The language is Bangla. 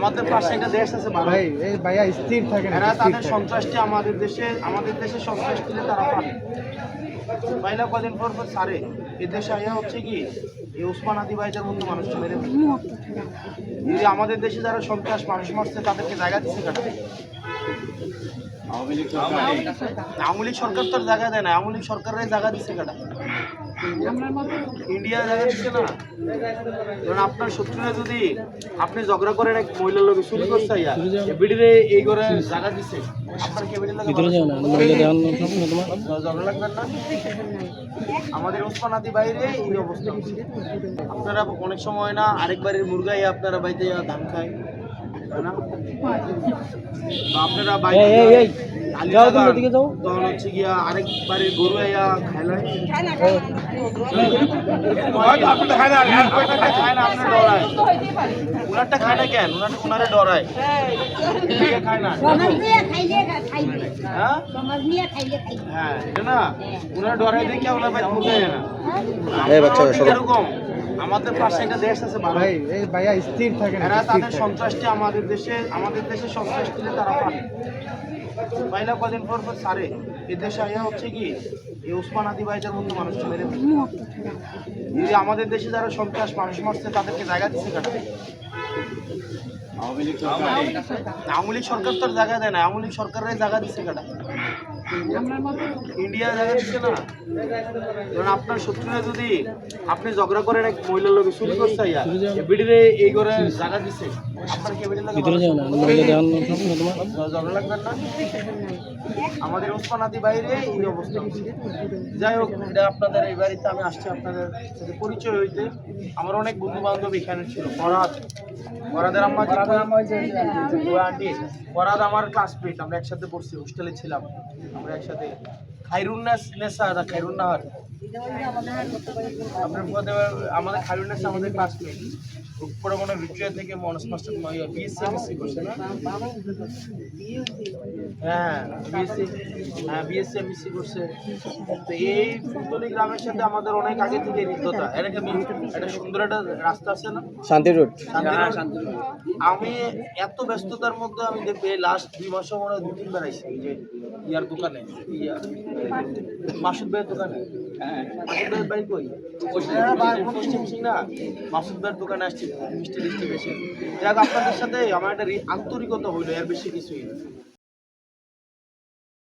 আমাদের পাশে একটা দেশ আছে ভাই এই ভাইয়া স্থির থাকেন, এরা স্থির তাদের থাকেন। সন্ত্রাসটি আমাদের দেশে সন্ত্রাস দিলে তারা পারে পয়লা কদিন পর সারে এ দেশে আইয়া হচ্ছে কি এই উসমান আদি ভাইদের মতো মানুষ মেরে ফেলে। যদি আমাদের দেশে যারা সন্ত্রাস মানুষ মারছে তাদেরকে জায়গা দিচ্ছে কেন? আওয়ামী লীগ সরকার তো আর জায়গা দেয় না, আওয়ামী লীগ সরকারের জায়গা দিচ্ছে কেন? ইন্ডিয়া জায়গা দিচ্ছে না। কারণ আপনার শত্রুরা যদি আপনি ঝগড়া করেন এক মহিলার লোক চুরি করছে বিডিরে এই করে জায়গা দিচ্ছে, আপনার কে বিডির লাগে ঝগড়া লাগবেন না? আমাদের ওসমান আদি বাইরে এই অবস্থা হচ্ছে। আপনারা অনেক সময় না আরেক বাড়ির মুরগাই আপনারা বাড়িতে ধান খায় না? আপনারা বাইরে তখন হচ্ছে গিয়া আরেক বাড়ির গরু আইয়া খাইলায় খায় না, আপনার ডরায় উনারটা খায় না কেন? উনারে ডরায় খায় না। হ্যাঁ এটা না উনার ডরাই দেখে ওনার ভাই মুরগাই না। এরকম আমাদের পাশে একটা দেশ আছে ভাই এই ভাইয়া স্থির থাকেন, এরা স্থির তাদের থাকেন। সন্ত্রাসটি আমাদের দেশে সন্ত্রাস দিলে তারা পারে পয়লা কদিন পর সারে এ দেশে আইয়া হচ্ছে কি এই উসমান আদি ভাইদের মতো মানুষ মেরে ফেলে। যদি আমাদের দেশে যারা সন্ত্রাস মানুষ মারছে তাদেরকে জায়গা দিচ্ছে কেন? আওয়ামী লীগ সরকার তো আর জায়গা দেয় না, আওয়ামী লীগ সরকারের জায়গা দিচ্ছে কেন? ইন্ডিয়া জায়গা দিচ্ছে না। কারণ আপনার শত্রুরা যদি আপনি ঝগড়া করেন এক মহিলার লোক চুরি করছে বিডিরে এই করে জায়গা দিচ্ছে, আপনার কে বিডির লাগে ঝগড়া লাগবেন না? আমাদের ওসমান আদি বাইরে এই অবস্থা হচ্ছে। যাই হোক এটা আপনাদের এই বাড়িতে আমি আসছি আপনাদের সাথে পরিচয় হইতে। আমার অনেক বন্ধু বান্ধব এখানে ছিল। ফরাদের আম্মা আন্টি ফরাদ আমার ক্লাসমেট, আমরা একসাথে পড়ছি, হোস্টেলে ছিলাম আমরা একসাথে। খাইরুন্নাহার আপনার আমাদের খাইরুন্নাস আমাদের ক্লাসমেট। উপরে মনে ভিক্টোরিয়া থেকে মনস মাস্টার বিএসসি করছে না? হ্যাঁ বিএসসি করছে। তো এই ফুলতলি গ্রামের সাথে আমাদের অনেক আগে থেকে হৃদ্যতা। এরকম একটা সুন্দর একটা রাস্তা আছে না, শান্তি রোড। আমি এত ব্যস্ততার মধ্যে আমি দেখবো এই লাস্ট 2 মাসে মনে হয় 2-3 বার আইসি যে ইয়ার দোকানে মাসুদ ভাইয়ের দোকানে। মাসুদ ভাইয়ের বাড়ি কই? না মাসুদ ভাইয়ের দোকানে আসছি মিষ্টি বেশি। যাক আপনাদের সাথে আমার একটা আন্তরিকতা হইলো, এর বেশি কিছুই না।